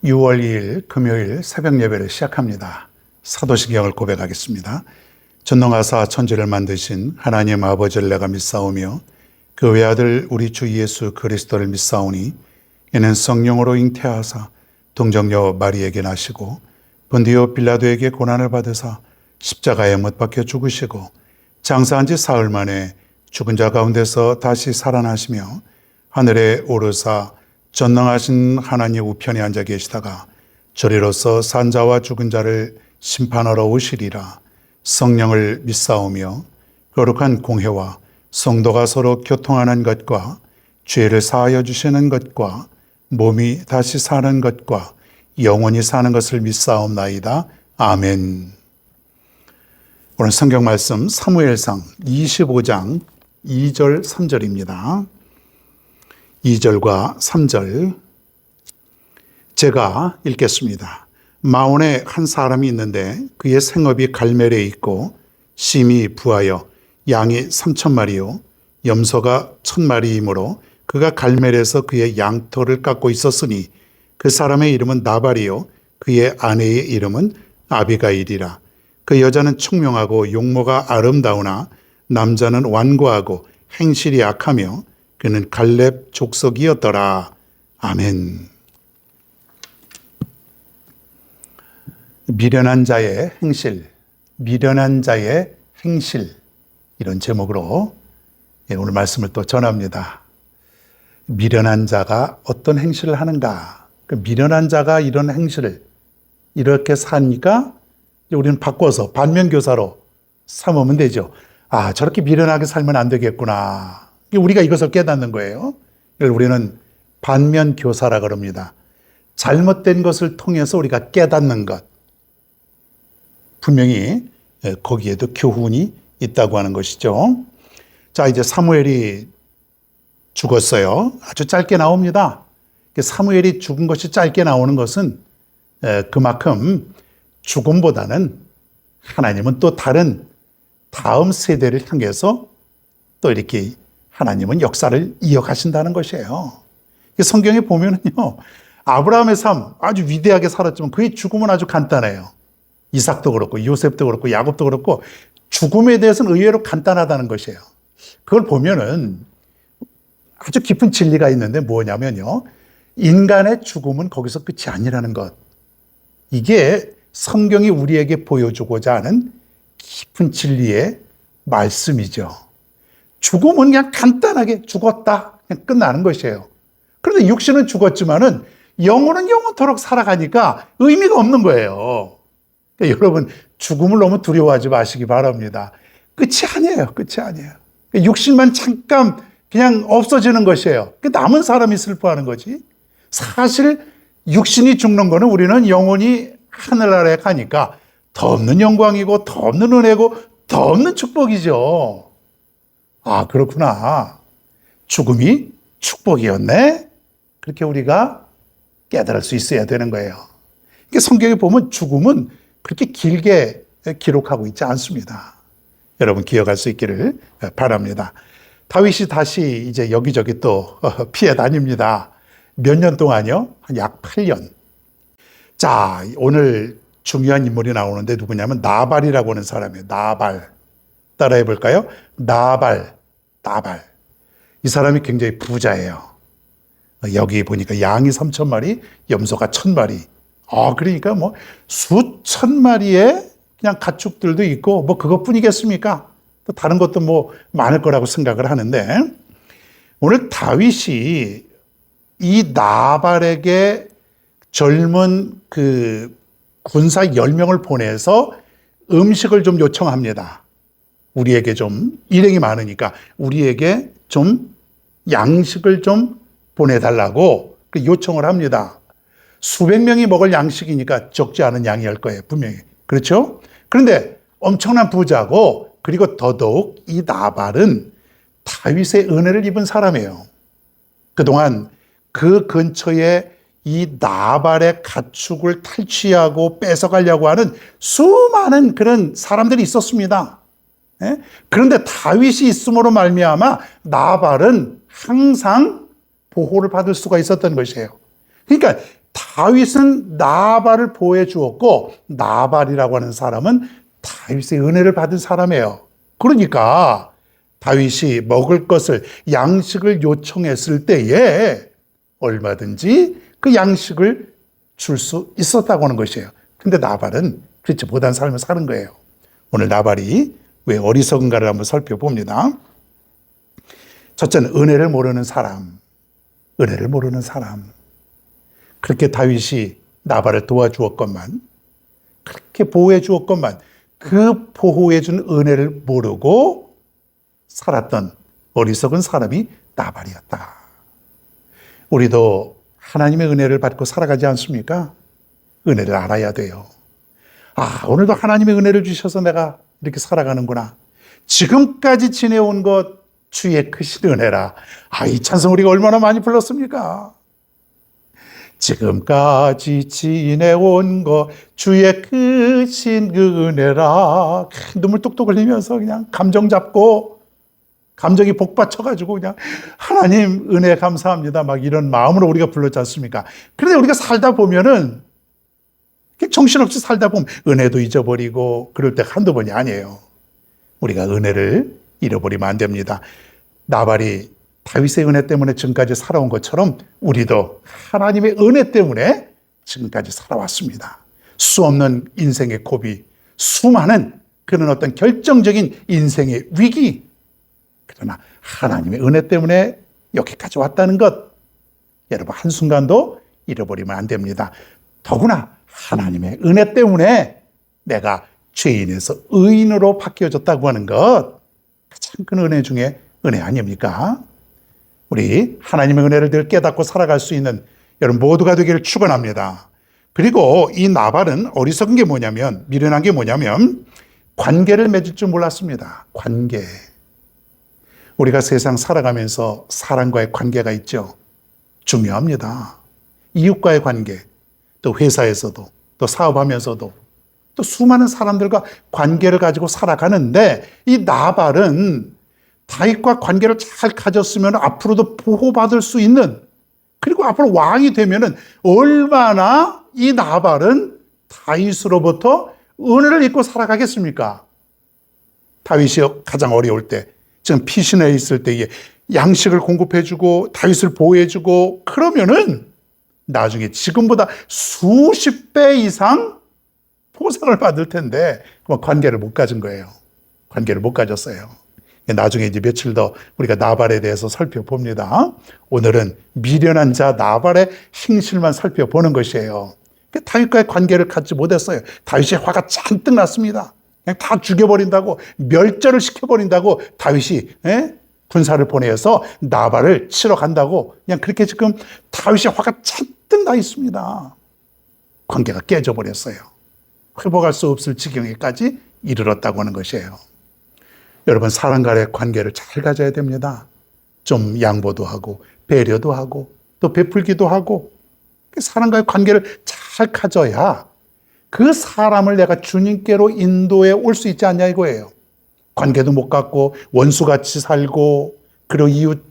6월 2일 금요일 새벽 예배를 시작합니다. 사도신경을 고백하겠습니다. 전능하사 천지를 만드신 하나님 아버지를 내가 믿사오며 그 외아들 우리 주 예수 그리스도를 믿사오니 이는 성령으로 잉태하사 동정녀 마리에게 나시고 본디오 빌라도에게 고난을 받으사 십자가에 못 박혀 죽으시고 장사한 지 사흘 만에 죽은 자 가운데서 다시 살아나시며 하늘에 오르사 전능하신 하나님 우편에 앉아 계시다가 저리로서 산자와 죽은 자를 심판하러 오시리라. 성령을 믿사오며 거룩한 공회와 성도가 서로 교통하는 것과 죄를 사하여 주시는 것과 몸이 다시 사는 것과 영원히 사는 것을 믿사옵나이다. 아멘. 오늘 성경 말씀 사무엘상 25장 2절 3절입니다. 2절과 3절 제가 읽겠습니다. 마온에 한 사람이 있는데 그의 생업이 갈멜에 있고 심이 부하여 양이 3,000마리요 염소가 1,000마리이므로 그가 갈멜에서 그의 양털을 깎고 있었으니 그 사람의 이름은 나발이요 그의 아내의 이름은 아비가일이라. 그 여자는 총명하고 용모가 아름다우나 남자는 완고하고 행실이 악하며 그는 갈렙 족속이었더라. 아멘. 미련한 자의 행실, 미련한 자의 행실 이런 제목으로 오늘 말씀을 또 전합니다. 미련한 자가 어떤 행실을 하는가? 그 미련한 자가 이런 행실을 이렇게 사니까 우리는 바꿔서 반면교사로 삼으면 되죠. 아, 저렇게 미련하게 살면 안 되겠구나. 우리가 이것을 깨닫는 거예요. 이걸 우리는 반면교사라 그럽니다. 잘못된 것을 통해서 우리가 깨닫는 것. 분명히 거기에도 교훈이 있다고 하는 것이죠. 자, 이제 사무엘이 죽었어요. 아주 짧게 나옵니다. 사무엘이 죽은 것이 짧게 나오는 것은 그만큼 죽음보다는 하나님은 또 다른 다음 세대를 향해서 또 이렇게 하나님은 역사를 이어가신다는 것이에요. 성경에 보면은요, 아브라함의 삶 아주 위대하게 살았지만 그의 죽음은 아주 간단해요. 이삭도 그렇고 요셉도 그렇고 야곱도 그렇고 죽음에 대해서는 의외로 간단하다는 것이에요. 그걸 보면은 아주 깊은 진리가 있는데 뭐냐면요, 인간의 죽음은 거기서 끝이 아니라는 것. 이게 성경이 우리에게 보여주고자 하는 깊은 진리의 말씀이죠. 죽음은 그냥 간단하게 죽었다, 그냥 끝나는 것이에요. 그런데 육신은 죽었지만은 영혼은 영원토록 살아가니까 의미가 없는 거예요. 그러니까 여러분, 죽음을 너무 두려워하지 마시기 바랍니다. 끝이 아니에요. 끝이 아니에요. 육신만 잠깐 그냥 없어지는 것이에요. 남은 사람이 슬퍼하는 거지. 사실 육신이 죽는 거는 우리는 영혼이 하늘나라에 가니까 더 없는 영광이고 더 없는 은혜고 더 없는 축복이죠. 아, 그렇구나. 죽음이 축복이었네. 그렇게 우리가 깨달을 수 있어야 되는 거예요. 성경에 보면 죽음은 그렇게 길게 기록하고 있지 않습니다. 여러분 기억할 수 있기를 바랍니다. 다윗이 다시 이제 여기저기 또 피해 다닙니다. 몇 년 동안요? 약 8년. 자, 오늘 중요한 인물이 나오는데 누구냐면 나발이라고 하는 사람이에요. 나발. 따라해 볼까요? 나발. 이 사람이 굉장히 부자예요. 여기 보니까 양이 3,000마리, 염소가 1,000마리. 그러니까 뭐 수천 마리의 그냥 가축들도 있고 뭐 그것뿐이겠습니까? 또 다른 것도 뭐 많을 거라고 생각을 하는데, 오늘 다윗이 이 나발에게 젊은 그 군사 10명을 보내서 음식을 좀 요청합니다. 우리에게 좀 일행이 많으니까 우리에게 좀 양식을 좀 보내달라고 요청을 합니다. 수백 명이 먹을 양식이니까 적지 않은 양이할 거예요, 분명히. 그렇죠? 그런데 엄청난 부자고, 그리고 더더욱 이 나발은 다윗의 은혜를 입은 사람이에요. 그동안 그 근처에 이 나발의 가축을 탈취하고 뺏어가려고 하는 수많은 그런 사람들이 있었습니다. 그런데 다윗이 있음으로 말미암아 나발은 항상 보호를 받을 수가 있었던 것이에요. 그러니까 다윗은 나발을 보호해 주었고 나발이라고 하는 사람은 다윗의 은혜를 받은 사람이에요. 그러니까 다윗이 먹을 것을 양식을 요청했을 때에 얼마든지 그 양식을 줄 수 있었다고 하는 것이에요. 근데 나발은 그렇지 못한 삶을 사는 거예요. 오늘 나발이 왜 어리석은가를 한번 살펴봅니다. 첫째는 은혜를 모르는 사람. 은혜를 모르는 사람. 그렇게 다윗이 나발을 도와주었건만, 그렇게 보호해 주었건만, 그 보호해 준 은혜를 모르고 살았던 어리석은 사람이 나발이었다. 우리도 하나님의 은혜를 받고 살아가지 않습니까? 은혜를 알아야 돼요. 아, 오늘도 하나님의 은혜를 주셔서 내가 이렇게 살아가는구나. 지금까지 지내온 것 주의 크신 은혜라. 아, 이 찬송 우리가 얼마나 많이 불렀습니까? 지금까지 지내온 것 주의 크신 그 은혜라. 눈물 뚝뚝 흘리면서 그냥 감정 잡고 감정이 복받쳐가지고 그냥 하나님 은혜 감사합니다. 막 이런 마음으로 우리가 불렀지 않습니까? 그런데 우리가 살다 보면은 정신없이 살다 보면 은혜도 잊어버리고 그럴 때 한두 번이 아니에요. 우리가 은혜를 잃어버리면 안 됩니다. 나발이 다윗의 은혜 때문에 지금까지 살아온 것처럼 우리도 하나님의 은혜 때문에 지금까지 살아왔습니다. 수없는 인생의 고비, 수많은 그런 어떤 결정적인 인생의 위기, 그러나 하나님의 은혜 때문에 여기까지 왔다는 것, 여러분 한순간도 잃어버리면 안 됩니다. 더구나 하나님의 은혜 때문에 내가 죄인에서 의인으로 바뀌어졌다고 하는 것, 가장 큰 은혜 중에 은혜 아닙니까? 우리 하나님의 은혜를 늘 깨닫고 살아갈 수 있는 여러분 모두가 되기를 축원합니다. 그리고 이 나발은 어리석은 게 뭐냐면, 미련한 게 뭐냐면 관계를 맺을 줄 몰랐습니다. 관계. 우리가 세상 살아가면서 사람과의 관계가 있죠. 중요합니다. 이웃과의 관계, 또 회사에서도, 또 사업하면서도, 또 수많은 사람들과 관계를 가지고 살아가는데 이 나발은 다윗과 관계를 잘 가졌으면 앞으로도 보호받을 수 있는, 그리고 앞으로 왕이 되면은 얼마나 이 나발은 다윗으로부터 은혜를 입고 살아가겠습니까? 다윗이 가장 어려울 때, 지금 피신해 있을 때에 양식을 공급해주고 다윗을 보호해주고 그러면은 나중에 지금보다 수십 배 이상 보상을 받을 텐데 관계를 못 가진 거예요. 관계를 못 가졌어요. 나중에 이제 며칠 더 우리가 나발에 대해서 살펴봅니다. 오늘은 미련한 자 나발의 행실만 살펴보는 것이에요. 다윗과의 관계를 갖지 못했어요. 다윗의 화가 잔뜩 났습니다. 그냥 다 죽여버린다고, 멸절을 시켜버린다고 다윗이 군사를 보내서 나발을 치러 간다고, 그냥 그렇게 지금 다윗의 화가 잔뜩 나 있습니다. 관계가 깨져버렸어요. 회복할 수 없을 지경에까지 이르렀다고 하는 것이에요. 여러분, 사람과의 관계를 잘 가져야 됩니다. 좀 양보도 하고 배려도 하고 또 베풀기도 하고, 사람과의 관계를 잘 가져야 그 사람을 내가 주님께로 인도해 올 수 있지 않냐 이거예요. 관계도 못 갖고 원수같이 살고, 그리고 이웃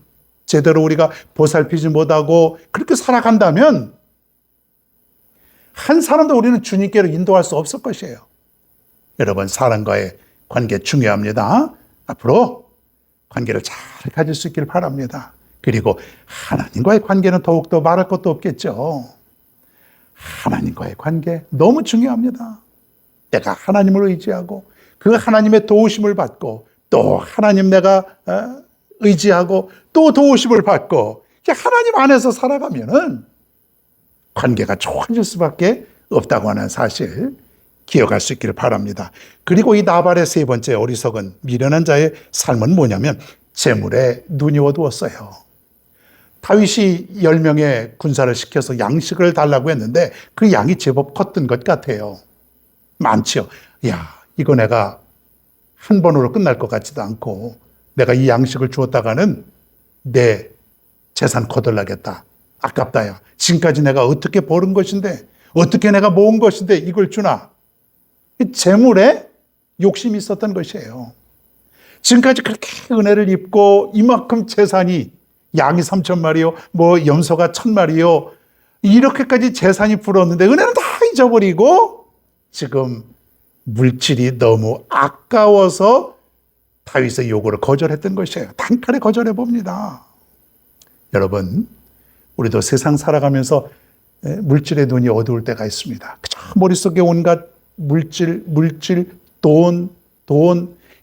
제대로 우리가 보살피지 못하고 그렇게 살아간다면 한 사람도 우리는 주님께로 인도할 수 없을 것이에요. 여러분, 사람과의 관계 중요합니다. 앞으로 관계를 잘 가질 수 있기를 바랍니다. 그리고 하나님과의 관계는 더욱더 말할 것도 없겠죠. 하나님과의 관계 너무 중요합니다. 내가 하나님을 의지하고 그 하나님의 도우심을 받고 또 하나님 내가 의지하고 또 도우심을 받고 하나님 안에서 살아가면은 관계가 좋아질 수밖에 없다고 하는 사실 기억할 수 있기를 바랍니다. 그리고 이 나발의 세 번째 어리석은 미련한 자의 삶은 뭐냐면 재물에 눈이 어두웠어요. 다윗이 10명의 군사를 시켜서 양식을 달라고 했는데 그 양이 제법 컸던 것 같아요. 많죠. 야, 이거 내가 한 번으로 끝날 것 같지도 않고 내가 이 양식을 주었다가는 내 재산 거덜나겠다. 아깝다. 야, 지금까지 내가 어떻게 벌은 것인데, 어떻게 내가 모은 것인데 이걸 주나. 재물에 욕심이 있었던 것이에요. 지금까지 그렇게 은혜를 입고 이만큼 재산이, 양이 3,000마리요, 뭐 염소가 1,000마리요, 이렇게까지 재산이 불었는데 은혜는 다 잊어버리고 지금 물질이 너무 아까워서 다윗의 요구를 거절했던 것이에요. 단칼에 거절해 봅니다. 여러분, 우리도 세상 살아가면서 물질의 눈이 어두울 때가 있습니다. 그저 머릿속에 온갖 물질, 돈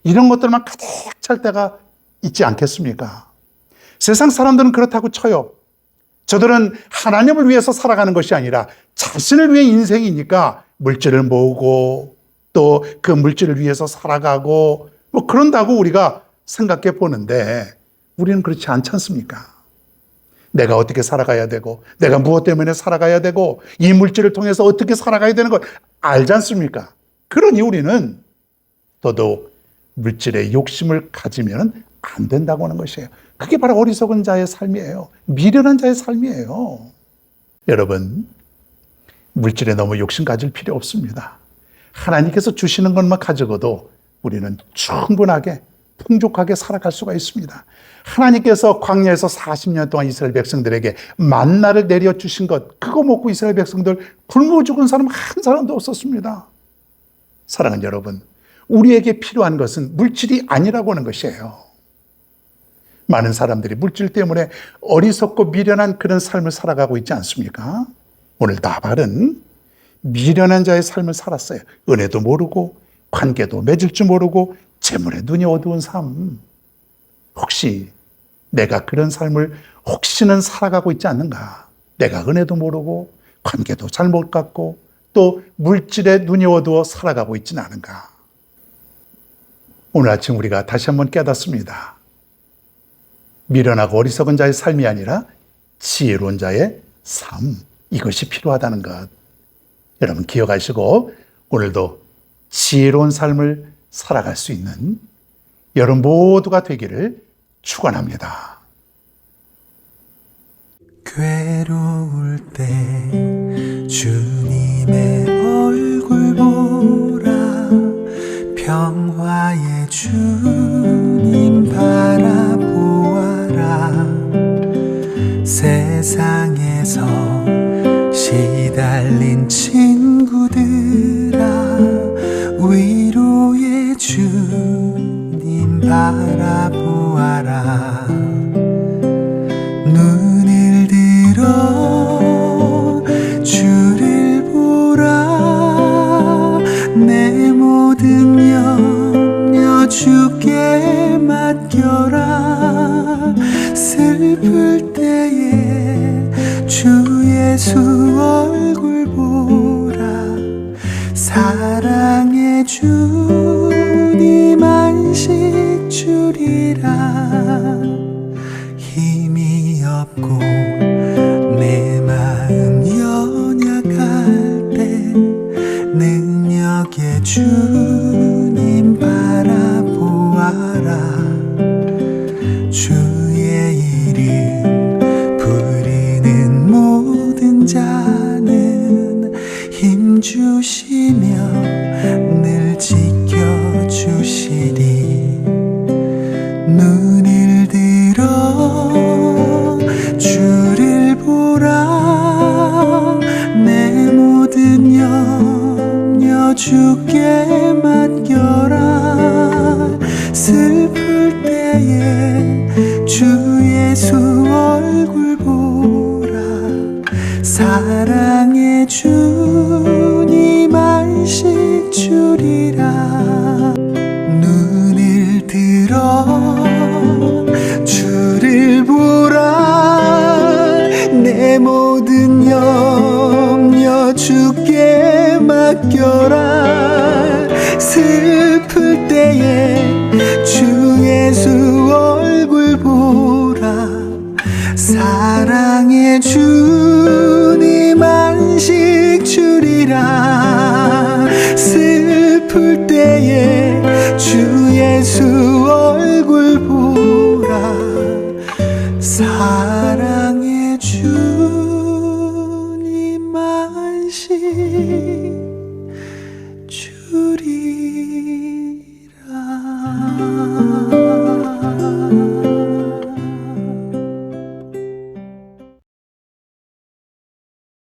이런 것들만 가득 찰 때가 있지 않겠습니까? 세상 사람들은 그렇다고 쳐요. 저들은 하나님을 위해서 살아가는 것이 아니라 자신을 위해 인생이니까 물질을 모으고 또 그 물질을 위해서 살아가고 뭐 그런다고 우리가 생각해 보는데 우리는 그렇지 않지 않습니까? 내가 어떻게 살아가야 되고 내가 무엇 때문에 살아가야 되고 이 물질을 통해서 어떻게 살아가야 되는 걸 알지 않습니까? 그러니 우리는 더더욱 물질의 욕심을 가지면 안 된다고 하는 것이에요. 그게 바로 어리석은 자의 삶이에요. 미련한 자의 삶이에요. 여러분, 물질에 너무 욕심 가질 필요 없습니다. 하나님께서 주시는 것만 가지고도 우리는 충분하게 풍족하게 살아갈 수가 있습니다. 하나님께서 광야에서 40년 동안 이스라엘 백성들에게 만나를 내려주신 것, 그거 먹고 이스라엘 백성들 굶어 죽은 사람 한 사람도 없었습니다. 사랑하는 여러분, 우리에게 필요한 것은 물질이 아니라고 하는 것이에요. 많은 사람들이 물질 때문에 어리석고 미련한 그런 삶을 살아가고 있지 않습니까? 오늘 나발은 미련한 자의 삶을 살았어요. 은혜도 모르고 관계도 맺을 줄 모르고 재물에 눈이 어두운 삶. 혹시 내가 그런 삶을 혹시는 살아가고 있지 않는가? 내가 은혜도 모르고 관계도 잘못 갖고 또 물질에 눈이 어두워 살아가고 있지는 않은가? 오늘 아침 우리가 다시 한번 깨닫습니다. 미련하고 어리석은 자의 삶이 아니라 지혜로운 자의 삶, 이것이 필요하다는 것. 여러분 기억하시고 오늘도 지혜로운 삶을 살아갈 수 있는 여러분 모두가 되기를 축원합니다. 괴로울 때 주님의 얼굴 보라, 평화의 주님 바라보아라. 세상에서 시달린 친구들아, 위로의 주님 바라보아라. 눈을 들어 주를 보라, 내 모든 염려 주께 맡겨라. 슬플 때에 주 예수 얼굴 보라, 사랑의 주님 안식 주리라. 힘이 없고 내 마음 연약할 때 능력의 주님 바라보아라. 주의 이름 부르는 모든 자는 힘주시며 늘 지켜주시리. 눈을 들어 주를 보라, 내 모든 염려 주께 맡겨라. 슬플 때에 주 예수 얼굴 보라, 사랑의 주님 안식 주리라. 눈을 들어 주를 보라, 내 모든 염려 주께 맡겨라. 슬플 때에 주 예수 얼굴 보라, 사랑의 주님 안식 주리라. 슬플 때에 주 예수